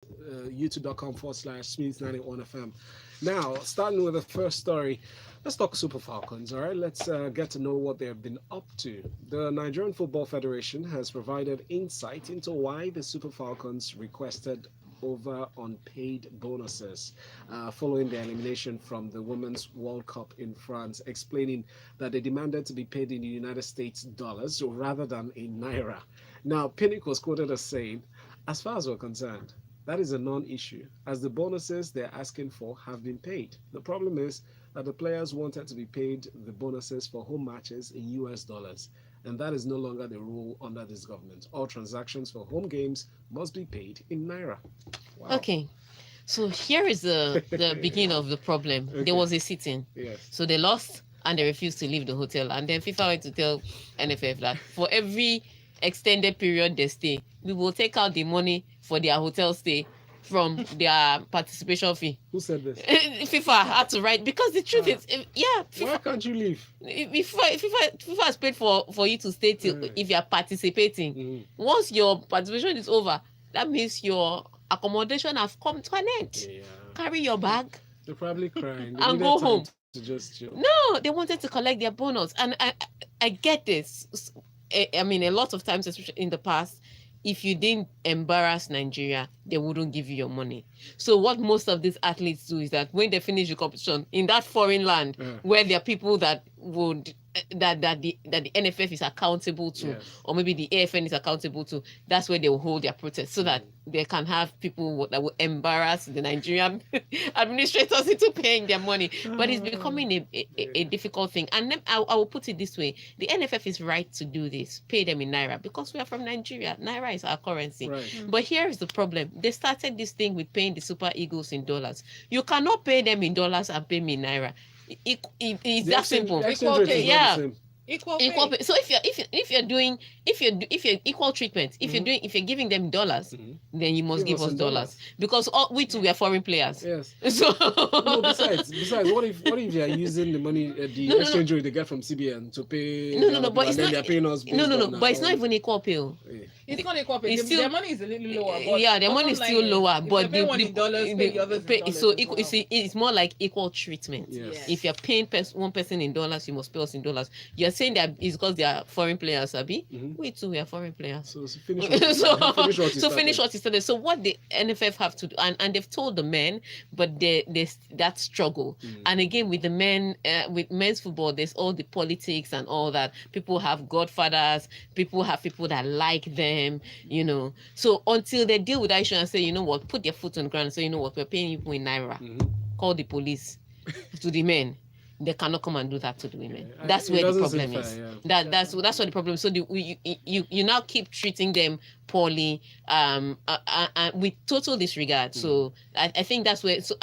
youtube.com/Smith91FM. Now, starting with the first story, let's talk Super Falcons, all right? Let's get to know what they've been up to. The Nigerian Football Federation has provided insight into why the Super Falcons requested over unpaid bonuses following their elimination from the Women's World Cup in France, explaining that they demanded to be paid in the United States dollars rather than in naira. Now, Pinnick was quoted as saying, as far as we're concerned, that is a non issue, as the bonuses they're asking for have been paid. The problem is that the players wanted to be paid the bonuses for home matches in US dollars, and that is no longer the rule under this government. All transactions for home games must be paid in naira. Wow. Okay. So here is the beginning of the problem. Okay. There was a sitting. Yes. So they lost and they refused to leave the hotel. And then FIFA went to tell NFF that for every extended period they stay, we will take out the money for their hotel stay from their participation fee. Who said this? FIFA had to write, because the truth is, Why FIFA, can't you leave? FIFA has paid for you to stay till if you are participating. Mhm. Once your participation is over, that means your accommodation have come to an end. Yeah. Carry your bag They're probably crying. They and needed go time home. to just chill. No, they wanted to collect their bonus, and I get this. I mean, a lot of times, especially in the past, if you didn't embarrass Nigeria, they wouldn't give you your money. So what most of these athletes do is that when they finish the competition in that foreign land, where there are people that would that the NFF is accountable to, Yes. or maybe the AFN is accountable to, that's where they will hold their protest, so that they can have people that will embarrass the Nigerian administrators into paying their money. But it's becoming a difficult thing. And then I will put it this way: the NFF is right to do this, pay them in naira, because we are from Nigeria. Naira is our currency. Right. But here is the problem: they started this thing with paying the Super Eagles in dollars. You cannot pay them in dollars and pay me in naira. It's The that exchange- simple. the exchange rate is not Yeah. the same. Equal Equal pay. pay. So if you're equal treatment, if you're giving them dollars, then you must give us in dollars, because we too, we are foreign players. Yes. So No, besides, what if they are using the money, the No. exchange rate they get from CBN to pay? No, the other but people, it's and then not. they're paying us. But it's not even equal pay. Yeah. It's not equal pay. It's still- Their money is a little lower. But Yeah, their money is still lower, if but they pay one in dollars, pay the others in dollars so as equal, well. it's more like equal treatment. Yes. Yes. If you're paying one person in dollars, you must pay us in dollars. You're saying that it's because they are foreign players, Abi? We too, we are foreign players. So finish what you Finish what you started. So what the NFF have to do, and they've told the men, but there's that struggle. And again, with the men, with men's football, there's all the politics and all that. People have godfathers, people have people that like them, So until they deal with that issue and say, you know what, put their foot on the ground and say, you know what, we're paying you in naira. Call the police to the men. They cannot come and do that to the women. Yeah. That's It where the doesn't problem seem is. fair, yeah. That's what the problem is. So you now keep treating them poorly, with total disregard. So I think that's where. So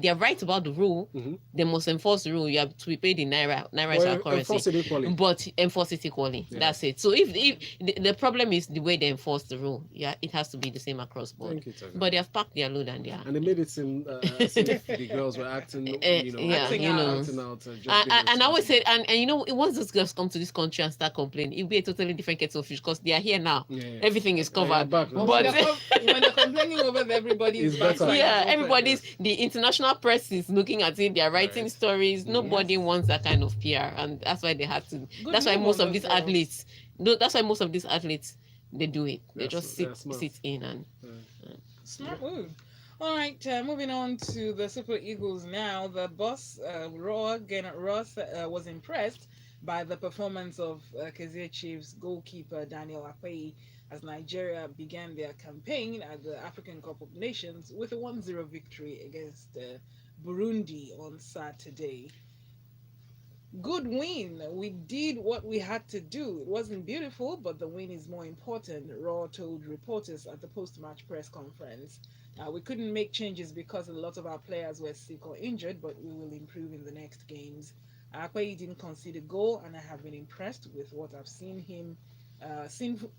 they're right about the rule. They must enforce the rule. You have to be paid in naira. Naira is our currency. Enforce it equally. But enforce it equally. Yeah. That's it. So if the problem is the way they enforce the rule, it has to be the same across board. Thank you, Taga. But they have packed their load and they are. And they made it seem as if the girls were acting, acting out. acting out. And I always say, and once those girls come to this country and start complaining, it'll be a totally different kettle of fish, because they are here now. Yeah. Everything is They are covered. back now. But when they're complaining over everybody's It's better. backside, yeah, it's open. the international press is looking at it. They are writing Right. stories. Nobody wants that kind of PR, and that's why they have to. That's why move most on of those these girls. athletes. No, that's why most of these athletes they do it. They They're just smart. sit in and. Smart move. All right, moving on to the Super Eagles now. The boss, Gennett Ross, was impressed by the performance of Kaizer Chiefs goalkeeper Daniel Akpeyi as Nigeria began their campaign at the African Cup of Nations with a 1-0 victory against Burundi on Saturday. Good win. We did what we had to do. It wasn't beautiful, but the win is more important, Raw told reporters at the post-match press conference. We couldn't make changes because a lot of our players were sick or injured, but we will improve in the next games. Akpeyi didn't concede a goal, and I have been impressed with what I've seen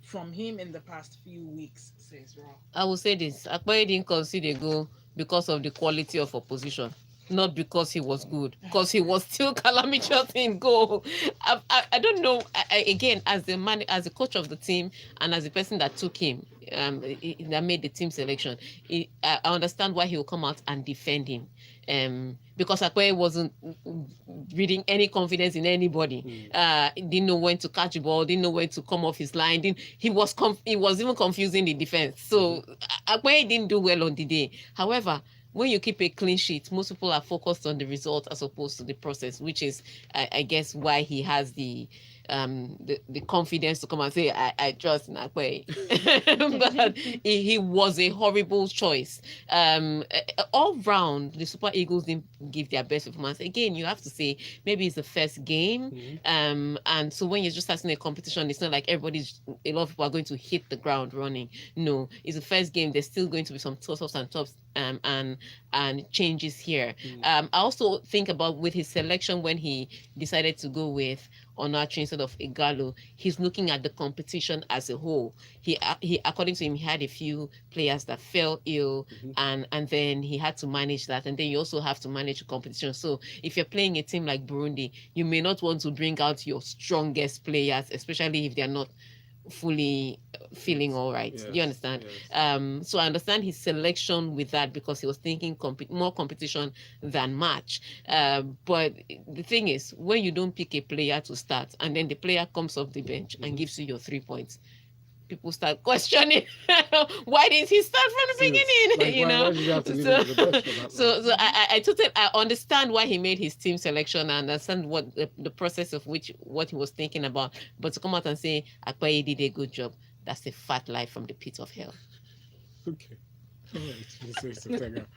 from him in the past few weeks, says Raw. I will say this: Akpeyi didn't concede a goal because of the quality of opposition. not because he was good, because he was still calamitous in goal. I don't know. Again, as the man, as the coach of the team, and as the person that took him, that made the team selection, I understand why he will come out and defend him. Because Akwe wasn't reading any confidence in anybody. Didn't know when to catch the ball, didn't know when to come off his line. He was even confusing the defense. So Akwe didn't do well on the day. However, when you keep a clean sheet, most people are focused on the result as opposed to the process, which is, I guess, why he has the confidence to come and say, I trust Nakwe. But he was a horrible choice. All round, the Super Eagles didn't give their best performance. Again, you have to say, maybe it's the first game. And so when you're just starting a competition, it's not like a lot of people are going to hit the ground running. No, it's the first game. There's still going to be some toss-ups and tops and changes here. I also think about with his selection when he decided to go with Onachi instead of Igalo, he's looking at the competition as a whole. He according to him, he had a few players that fell ill, and then he had to manage that. And then you also have to manage the competition. So if you're playing a team like Burundi, you may not want to bring out your strongest players, especially if they're not fully feeling all right. Yes, Do you understand? yes. So I understand his selection with that because he was thinking more competition than match. But the thing is, when you don't pick a player to start and then the player comes off the bench and gives you your 3 points, people start questioning why didn't he start from the beginning? Like, you know, why did you have to leave him on the bench for that long? so I totally understand why he made his team selection. I understand what the process of what he was thinking about. But to come out and say Akpayi did a good job, that's a fat lie from the pit of hell. Okay. All right.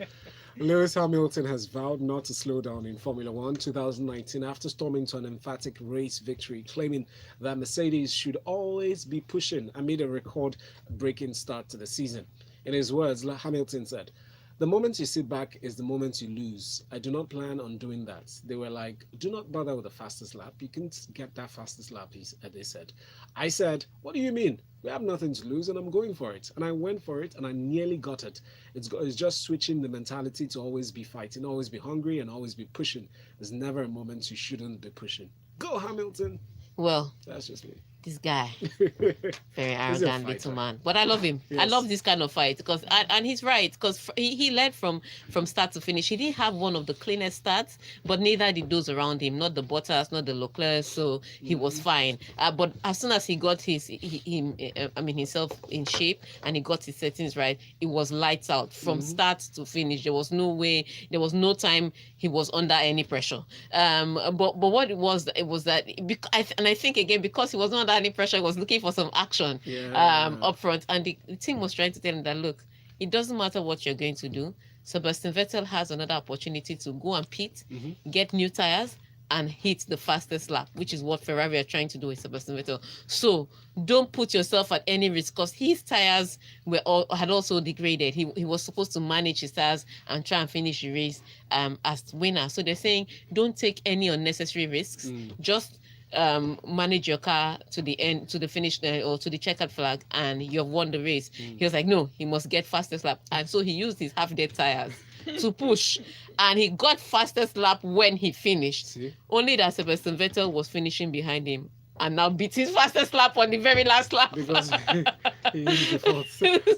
Lewis Hamilton has vowed not to slow down in Formula One 2019 after storming to an emphatic race victory, claiming that Mercedes should always be pushing amid a record-breaking start to the season. In his words, Hamilton said, "The moment you sit back is the moment you lose. I do not plan on doing that." They were like, "Do not bother with the fastest lap. You can get that fastest lap," they said. I said, "What do you mean? We have nothing to lose and I'm going for it." And I went for it and I nearly got it. It's just switching the mentality to always be fighting, always be hungry and always be pushing. There's never a moment you shouldn't be pushing. Go Hamilton. Well, That's just me. this guy, very He's a arrogant little fighter. man, but I love him. I Yes. love this kind of fight because and he's right because he led from start to finish. He didn't have one of the cleanest starts, but neither did those around him, not the Bottas, not the Leclerc, so he was fine. But as soon as he got himself in shape and he got his settings right, it was lights out from start to finish. There was no way, there was no time he was under any pressure. But what it was that I think again because he was not under any pressure, he was looking for some action up front, and the team was trying to tell him that look, it doesn't matter what you're going to do. Sebastian Vettel has another opportunity to go and pit, get new tires, and hit the fastest lap, which is what Ferrari are trying to do with Sebastian Vettel. So don't put yourself at any risk because his tires had also degraded. He was supposed to manage his tires and try and finish the race as winner. So they're saying don't take any unnecessary risks. Just manage your car to the end, to the finish or to the checkered flag, and you've won the race. He was like, no, he must get fastest lap, and so he used his half-dead tires to push, and he got fastest lap when he finished. See? Only that Sebastian Vettel was finishing behind him and now beat his fastest lap on the very last lap. Because he used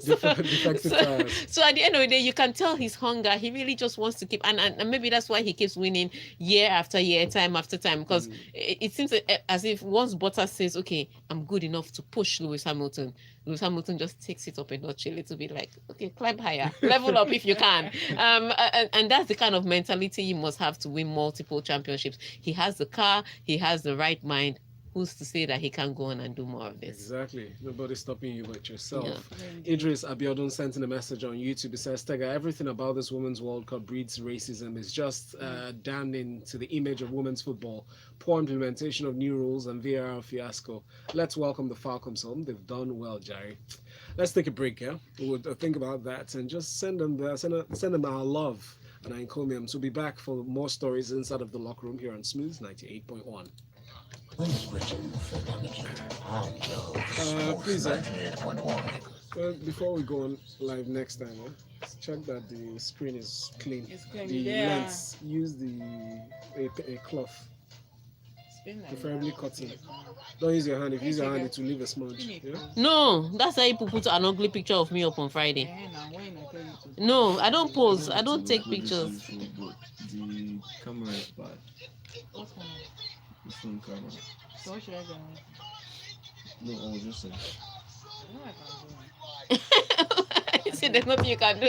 defective tires. So at the end of the day, you can tell his hunger. He really just wants to keep, and maybe that's why he keeps winning year after year, time after time, because it seems as if once Bottas says, okay, I'm good enough to push Lewis Hamilton just takes it up a notch a little bit, like, okay, climb higher, level up if you can. And that's the kind of mentality you must have to win multiple championships. He has the car, he has the right mind. Who's to say that he can't go on and do more of this? Exactly. Nobody's stopping you but yourself. Yeah. Idris Abiodun sent in a message on YouTube. It says, Tega, everything about this Women's World Cup breeds racism. It's just damning to the image of women's football. Poor implementation of new rules and VAR fiasco. Let's welcome the Falcons home. They've done well, Jerry. Let's take a break, yeah? We'll think about that and just send them our love and our encomiums. We'll be back for more stories inside of the locker room here on Smooth 98.1. Please, Well, before we go on live next time, check that the screen is clean. It's clean. The Yeah. lens, use a cloth, It's been like preferably that. cotton. Don't use your hand. If you Hey, use your hand, Sega. it will leave a smudge. Give me a Yeah. clothes. No, that's why people put an ugly picture of me up on Friday. Now when I tell you to. No, I don't I post. want I it to don't look take really pictures. beautiful, but the camera is bad. What's going on? The phone camera. So what should I do? No, I was just saying. I know I can do. You see, there's nothing you can do.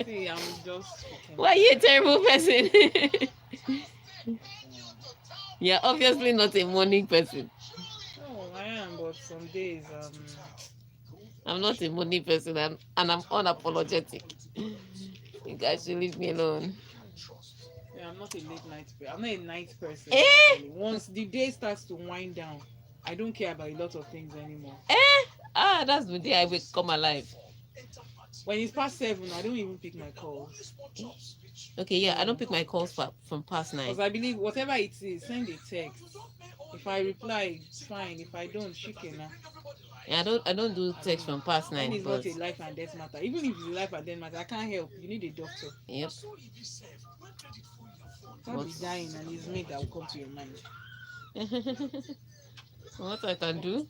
See, I'm just speaking. Why are you a terrible person? You're obviously not a morning person. Oh, I am, but some days, I'm not a morning person, and I'm unapologetic. You guys should leave me alone. yeah, I'm not a late night person. I'm not a night person. Eh? Actually. Once the day starts to wind down, I don't care about a lot of things anymore. That's the day I will come alive. When it's past 7, I don't even pick my calls. Okay, yeah, I don't pick my calls from past 9. Because I believe whatever it is, send a text. If I reply, it's fine. If I don't, chicken. Yeah, I don't do text from past 9. It's But not a life and death matter. Even if it's a life and death matter, I can't help. You need a doctor. yep. Can't be dying and it's me that will come to your mind. What I can do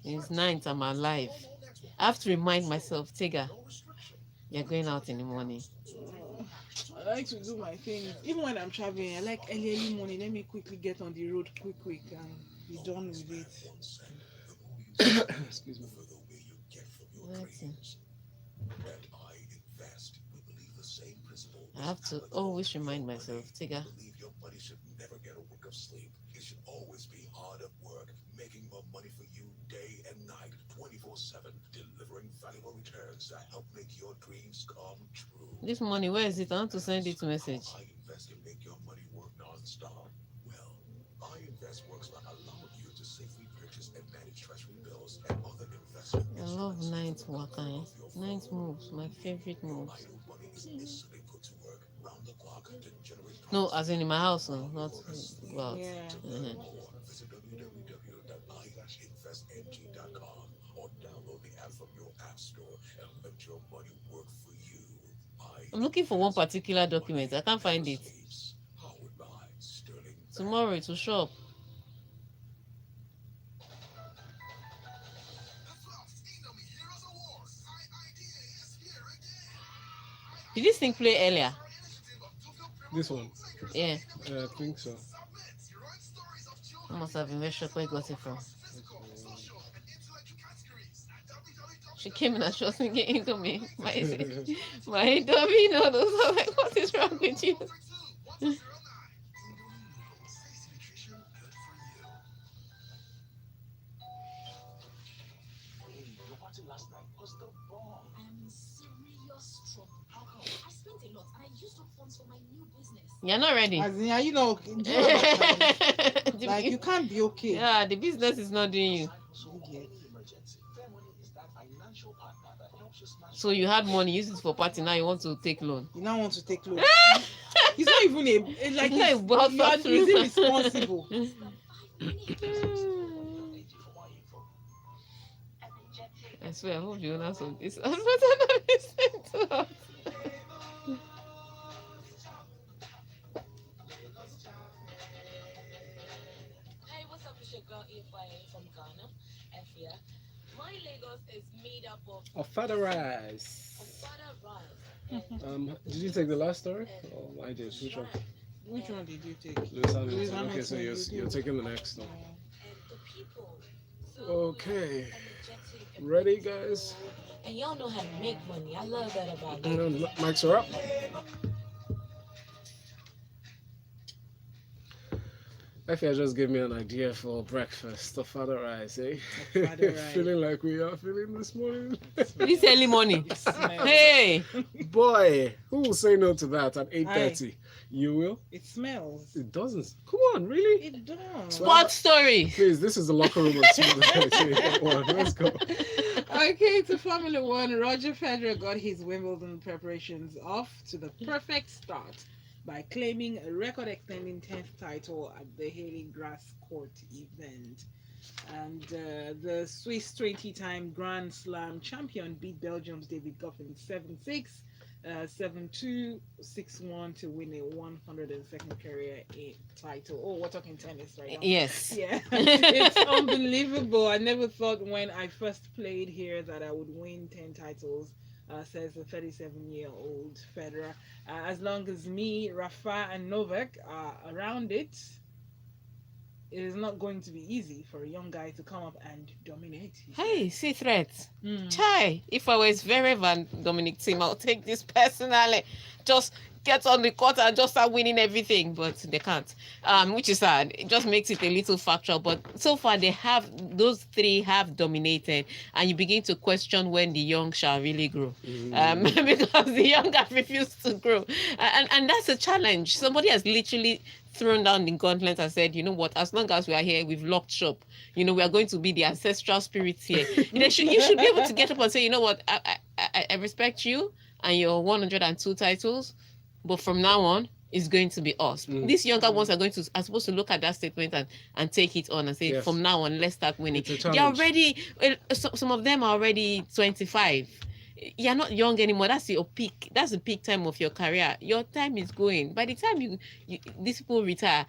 is 9th I'm alive. I have to remind myself, Tiga, you're going out in the morning. I like to do my things. Even when I'm traveling, I like early morning. Let me quickly get on the road quick and be done with it. Excuse me. Let's see. I have to always remind myself, Tiga. This money, where is it? I want to send it message. I love 9th waka. 9th moves, my favorite moves. No, as in my house, no, not go out. Yeah. I'm looking for one particular document. I can't find it. Tomorrow it will show up. Did this thing play earlier? This one. Yeah. I think so. I must have been very shocked where I got it from. She came in and she was thinking into me. My Indomie noodles. I was like, what is wrong with you? You're not ready. As in, you know, like you can't be okay. Yeah, the business is not doing you. So you had money, use it for party. Now you want to take loan. You now want to take loan. He's not even like It's not a well you are thought through. irresponsible. I swear, I hope you owners of this are not listening to us. Hey, what's up? It's your girl AFIA from Ghana, Efia. My Lagos is made up of Fada rice. butter rice. Did you take the last story? Oh, I did. Which one? Which one did you take? Lewis Hamilton. Lewis Okay, Hamilton, so you you're did. taking the next one. And the people. So Okay. energetic and Ready, guys? And y'all know how to make money. I love that about you. Mics are up. Effie just gave me an idea for breakfast. The Fada rice, eh? The fada rice. Feeling like we are feeling this morning. This early morning. It smells. Hey, Boy, who will say no to that at 8:30? You will? It smells. It doesn't. Come on, really? It does. sport story. Please, this is the locker room. Come on, let's go. Okay, to Formula One, Roger Federer got his Wimbledon preparations off to the perfect start by claiming a record-extending 10th title at the Haley Grass Court event. And the Swiss 20-time Grand Slam champion beat Belgium's David Goffin 7-6, 7-2, 6-1 to win a 102nd career title. Oh, we're talking tennis right now. Yes. Yeah, it's unbelievable. I never thought when I first played here that I would win 10 titles, says the 37-year-old Federer. As long as me, Rafa, and Novak are around it, it is not going to be easy for a young guy to come up and dominate. Hey, see threats. Mm. Chai, if I was very Van Dominic team, I'll take this personally. Just get on the court and just start winning everything, but they can't. Which is sad. It just makes it a little factual. But so far those three have dominated, and you begin to question when the young shall really grow. Because the young have refused to grow. And that's a challenge. Somebody has literally thrown down the gauntlet and said, you know what, as long as we are here, we've locked shop. We are going to be the ancestral spirits here. You should be able to get up and say, you know what, I respect you and your 102 titles, but from now on, it's going to be us. These younger ones are supposed to look at that statement and take it on and say, from now on, let's start winning. They're already, some of them are already 25. You're not young anymore. That's your peak. That's the peak time of your career. Your time is going. By the time these people retire,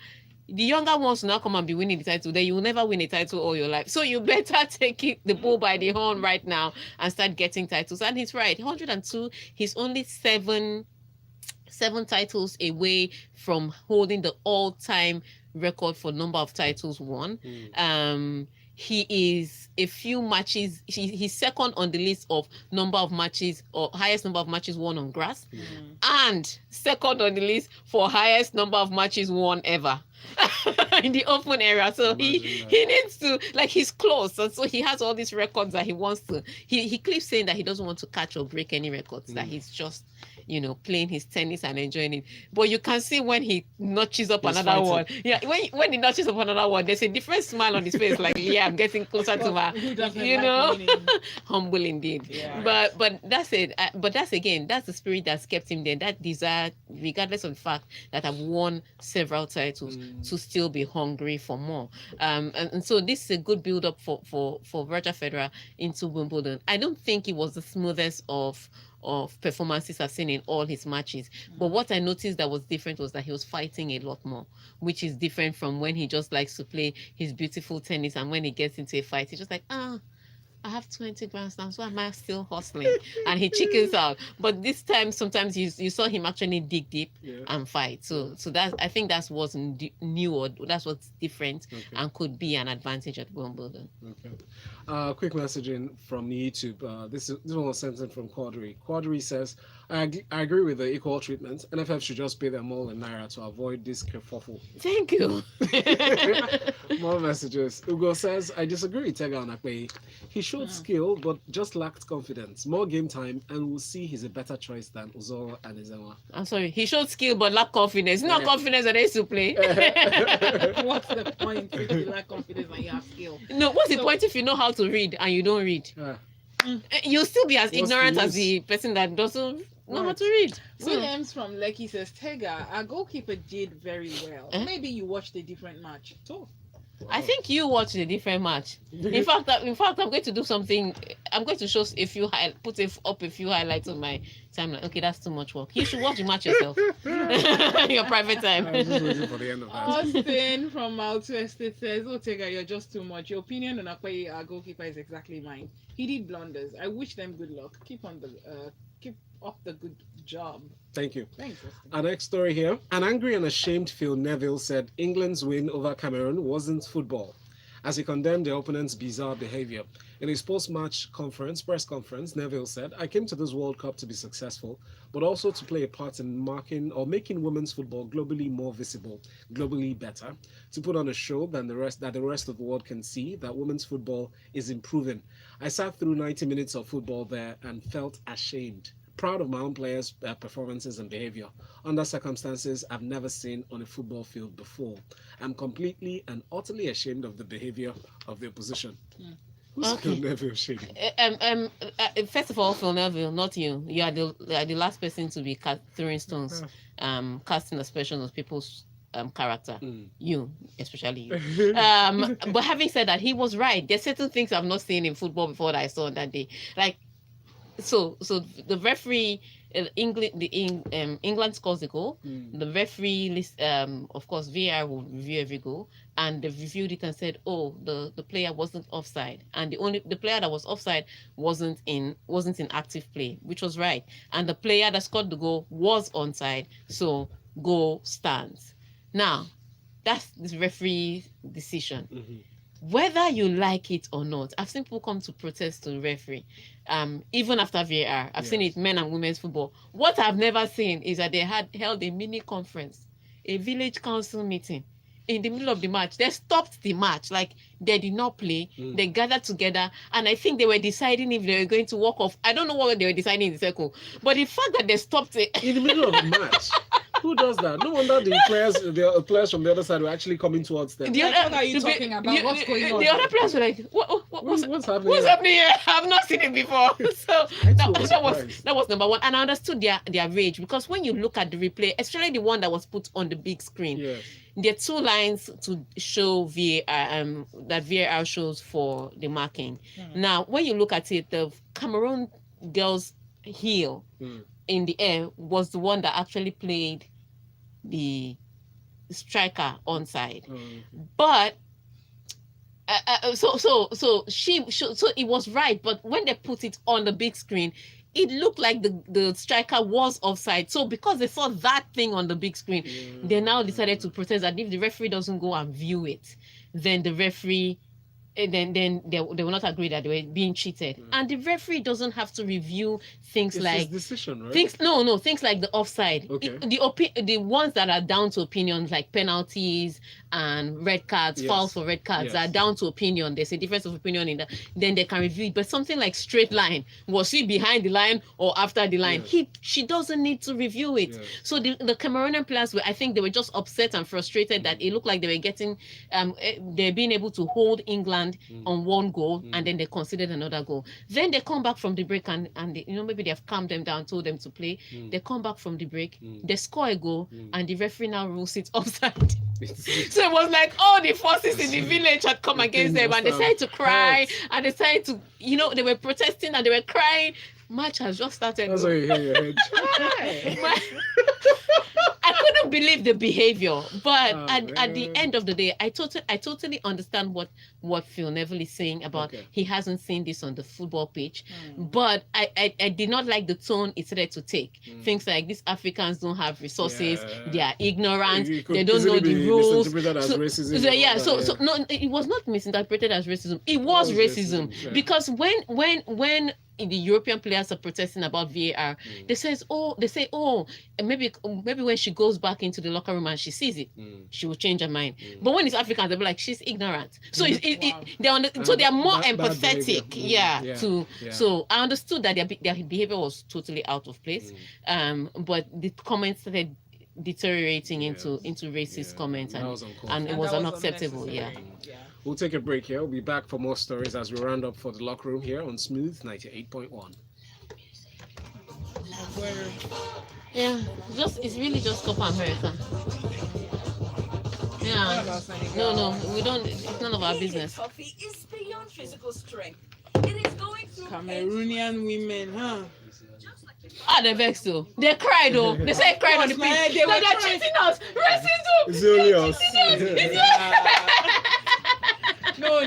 the younger ones will now come and be winning the title. Then you will never win a title all your life. So you better take the bull by the horn right now and start getting titles. And he's right. 102. He's only seven titles away from holding the all-time record for number of titles won. He is a few matches. He's second on the list of number of matches or highest number of matches won on grass, and second on the list for highest number of matches won ever in the open area. So he needs to, he's close, and so he has all these records that he wants to. He keeps saying that he doesn't want to catch or break any records. That he's just playing his tennis and enjoying it. But you can see when he notches up another one. Yeah, when he notches up another one, there's a different smile on his face. I'm getting closer to my, humble indeed. Yeah. But that's it. But that's the spirit that's kept him there. That desire, regardless of the fact that I've won several titles, to still be hungry for more. And so this is a good build up for Roger Federer into Wimbledon. I don't think it was the smoothest of performances I've seen in all his matches. But what I noticed that was different was that he was fighting a lot more, which is different from when he just likes to play his beautiful tennis, and when he gets into a fight, he's just like, I have 20 grand slams, so am I still hustling? And he chickens out. But this time, sometimes you saw him actually dig deep and fight. So that, I think that's what's new, or that's what's different, and could be an advantage at Wimbledon. Okay. Quick message in from YouTube. This one was sent in from Quadri. Quadri says, I agree with the equal treatment. NFF should just pay them all in Naira to avoid this kerfuffle. Thank you. More messages. Ugo says, I disagree with Tega Onakwe. He showed skill, but just lacked confidence. More game time, and we'll see he's a better choice than Uzoro and Izema. I'm sorry. He showed skill, but lacked confidence. Not confidence that they used to play. What's the point if you lack confidence and you have skill? No, what's the point if you know how to read and you don't read? You'll still be as ignorant as the person that doesn't know how to read. Williams from Lekki says, Tega, our goalkeeper did very well. Maybe you watched a different match. Too. I think you watched a different match. In fact, I'm going to do something. I'm going to show put up a few highlights on my timeline. Okay, that's too much work. You should watch the match yourself. Your private time. I was just waiting for the end of that. Austin from Mount Estate says, oh, Tega, you're just too much. Your opinion on Akwayi, our goalkeeper, is exactly mine. He did blunders. I wish them good luck. Keep up the good job. Thank you. Thanks, Austin. Our next story here. An angry and ashamed Phil Neville said England's win over Cameroon wasn't football, as he condemned their opponent's bizarre behavior. In his post-match press conference, Neville said, I came to this World Cup to be successful, but also to play a part in making women's football globally more visible, globally better, to put on a show that the rest of the world can see that women's football is improving. I sat through 90 minutes of football there and felt ashamed. Proud of my own players' performances and behavior under circumstances I've never seen on a football field before. I'm completely and utterly ashamed of the behavior of the opposition. Who's Phil Neville shaming? First of all, Phil Neville, not you. You are the last person to be throwing stones, casting aspersions on people's character. Mm. You, especially you. But having said that, he was right. There's certain things I've not seen in football before that I saw on that day. Like, so the referee, England scores a goal. Mm. The referee list, of course, VAR will review every goal, and they reviewed it and said, oh, the player wasn't offside, and the player that was offside wasn't in active play, which was right, and the player that scored the goal was onside, so goal stands. Now, that's the referee decision. Mhm. Whether you like it or not, I've seen people come to protest to the referee, even after VAR. I've seen Yes. it, men and women's football. What I've never seen is that they had held a mini conference, a village council meeting in the middle of the match. They stopped the match, like they did not play. Mm. They gathered together, and I think they were deciding if they were going to walk off. I don't know what they were deciding in the circle, but the fact that they stopped it. In the middle of a match. Who does that? No wonder the players from the other side were actually coming towards them. The Like, other, what are you the- talking about? What's going on? The other players were like, What's happening? what's here? happening here? I've not seen it before. So I too that, was that was surprised. that was number one. And I understood their rage, because when you look at the replay, especially the one that was put on the big screen, Yes. there are two lines to show VAR, that VAR shows for the marking. Now, when you look at it, the Cameroon girl's heel Mm. in the air was the one that actually played the striker onside. Mm. But so it was right, but when they put it on the big screen, it looked like the striker was offside. So because they saw that thing on the big screen, they now decided to protest that if the referee doesn't go and view it, then the referee then they will not agree that they were being cheated. And the referee doesn't have to review things It's like his decision, right? things like the offside. Okay. The ones that are down to opinions, like penalties and red cards, Yes. fouls for red cards, Yes. are down to opinion. There's a difference of opinion in that. Then they can review it. But something like straight line, was he behind the line or after the line? Yes. She doesn't need to review it. Yes. So the Cameroonian players I think they were just upset and frustrated that it looked like they were getting they're being able to hold England on one goal, and then they conceded another goal. Then they come back from the break and they, maybe they've calmed them down, told them to play. They come back from the break, they score a goal, and the referee now rules it offside. So it was like all the forces in the village had come against them, and they started to cry, and they started to, they were protesting and they were crying. Match has just started. That's why you hear your head. I couldn't believe the behavior, but at the man. end of the day, I totally understand what Phil Neville is saying about he hasn't seen this on the football pitch, but I did not like the tone it started to take. Things like these Africans don't have resources, Yeah. they are ignorant, It could they don't know easily the be rules. misinterpreted as racism So, and yeah, all so that, no, it was not misinterpreted as racism. It was racism, yeah. because when the European players are protesting about VAR, they say, maybe when she goes back into the locker room and she sees it, she will change her mind. But when it's Africans, they'll be like, she's ignorant. So they are more Bad empathetic, behavior. So I understood that their behavior was totally out of place. But the comments started deteriorating into racist comments, That was uncalled and for. it was that unacceptable. unnecessary. Yeah. We'll take a break here. We'll be back for more stories as we round up for the locker room here on Smooth 98.1. Where Yeah, it's really just Copa America. what Yeah. about Senegal? No, we don't. It's none of our business. Coffee is beyond physical strength. It is going through Cameroonian women, huh? They vexed though. They cried though. They said cried on the Man, pitch. they were They're crying. cheating us. Racism. It's only us.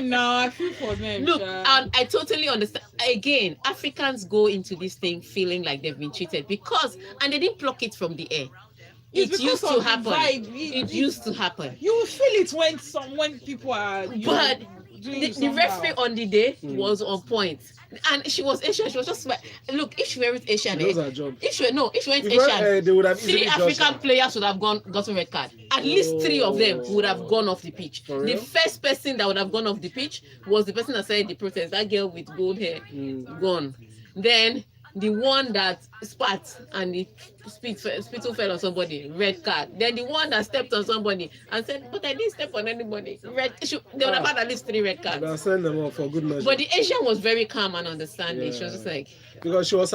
No, I feel for them. Look, Sha. and I totally understand. Again, Africans go into this thing feeling like they've been cheated and they didn't pluck it from the air. It's It used because to of the happen. vibe. It used to happen. You will feel it when people are. But doing the somehow. referee on the day was on point, and she was Asian. She was just like, look, if she weren't Asian, She knows her job. if she weren't If Asian, they would have 3 easily judged African her. players would have gotten red card. At least 3 of them would have gone off the pitch. For The real? first person that would have gone off the pitch was the person that started the protest. That girl with gold hair, gone. Then the one that spat and the spittle fell on somebody, red card. Then the one that stepped on somebody and said, "But I didn't step on anybody." They would have had at least 3 red cards. They'll send them off for good measure. But the Asian was very calm and understanding. She was just like, because she was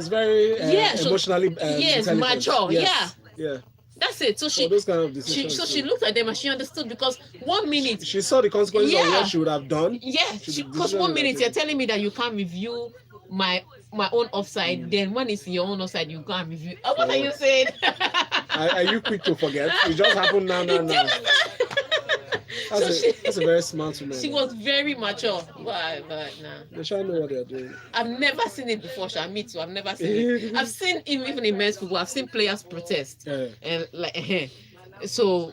very Yeah, emotionally yes, intelligent. mature, Yes. Yeah. That's it. So So those kind of she decisions. she looked at them and she understood, because 1 minute, She saw the consequences of Yeah. what she would have done. yeah, She because decision 1 would have minute you're taken. telling me that you can't review my own offside, then when it's your own offside, you can't review. What are you what? saying? Are you quick to forget? It just happened now. So That's a very smart woman. she was very mature, but nah. They should know what they're doing. I've never seen it before. Me too. I've never seen it. I've seen even in men's football. I've seen players protest, Yeah. and like, so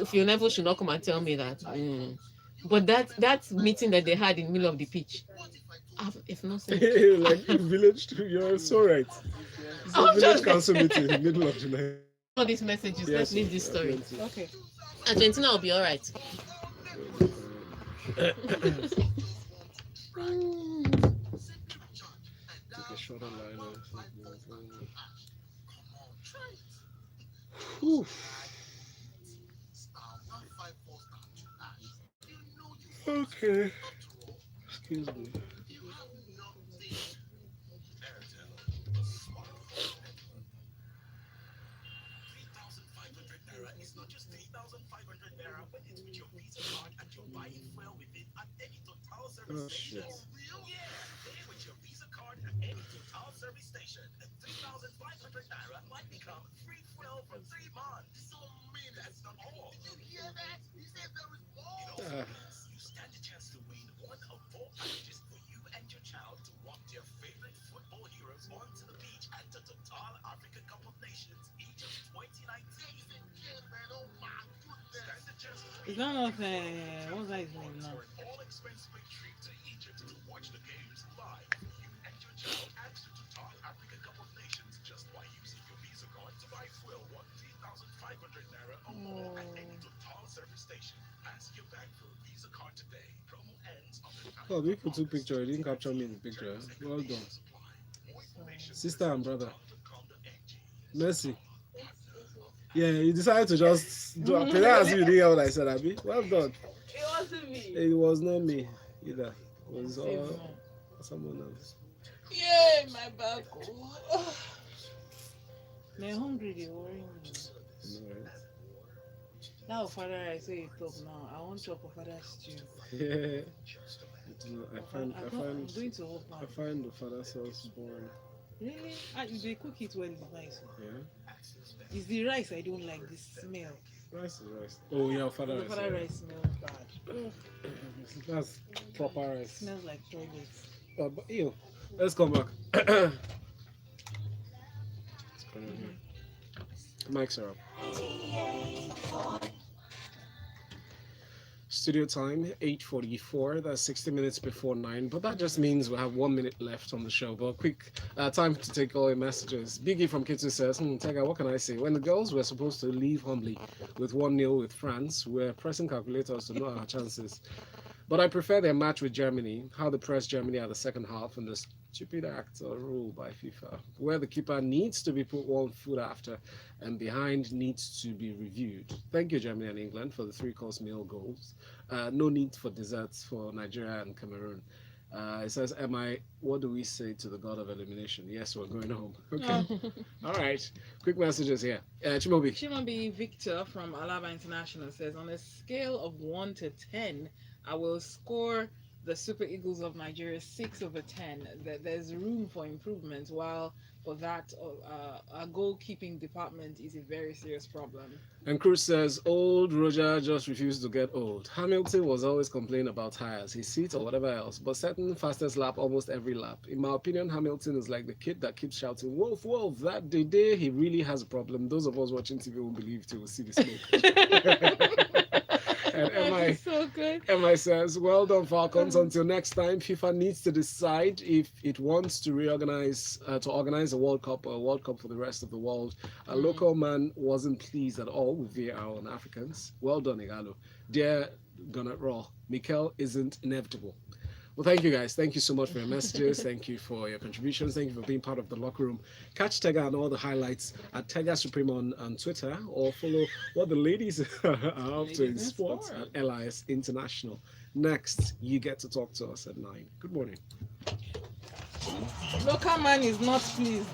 Phil Neville should not come and tell me that. But that meeting that they had in the middle of the pitch, if not seen it. Like village, you're so right. It's a I'm village just- council meeting in the middle of the night. All these messages. Yes, Let's leave this yeah, story. plenty. Okay. Argentina will be all right. Take a shorter line or something. Whew. Okay. Excuse me. Oh shit. Ah. Is that not what's that his name now? Oh, we put two pictures. You didn't capture me in the picture. Well done. Sister and brother. Mercy. Yeah, you decided to just do a pretend as if you didn't hear what I said, Abby. Well done. It wasn't me. It was not me either. It was someone else. Yay, my back. Oh. They're hungry, they worry me. No, Now father I say it up now. I want chop of father stew. right? Yeah. I find I'm going to open. I find the father sauce boring. Really? They cook it well, it's nice. Yeah. It's the rice I don't like, the smell. Rice is rice. Oh yeah, father The rice. father Yeah. rice smells bad. That's proper rice. Smells like toilets. But ew. Let's come back. Let's come in here. Mics are up. Studio time 8:44. That's 60 minutes before 9. But that just means we have 1 minute left on the show. But quick time to take all your messages. Biggie from Kitchen says, Tega, what can I say? When the girls were supposed to leave humbly with 1-0 with France, we're pressing calculators to know our chances. But I prefer their match with Germany, how they pressed Germany at the second half, and the stupid act or rule by FIFA, where the keeper needs to be put 1 foot after and behind needs to be reviewed. Thank you, Germany and England, for the 3-course meal goals. No need for desserts for Nigeria and Cameroon. It says, what do we say to the god of elimination? Yes, we're going home. Okay. All right. Quick messages here. Chimobi. Shimabi Victor from Alaba International says, on a scale of 1 to 10, I will score the Super Eagles of Nigeria 6/10. There's room for improvement, while for that, our goalkeeping department is a very serious problem. And Cruz says, old Roger just refused to get old. Hamilton was always complaining about tires, his seat or whatever else, but setting fastest lap almost every lap. In my opinion, Hamilton is like the kid that keeps shouting, Wolf, Wolf, that the day he really has a problem. Those of us watching TV won't believe till we see the smoke. And That is so good. MI says, well done, Falcons. Until next time, FIFA needs to decide if it wants to organize a World Cup or a World Cup for the rest of the world. A local man wasn't pleased at all with VAR on Africans. Well done, Igalo. Dear Gunnar Raw, Mikel isn't inevitable. Well, thank you guys. Thank you so much for your messages. Thank you for your contributions. Thank you for being part of the locker room. Catch Tega and all the highlights at Tega Supreme on Twitter, or follow what the ladies are up to in sports at LIS International. Next, you get to talk to us at 9. Good morning. Local man is not pleased.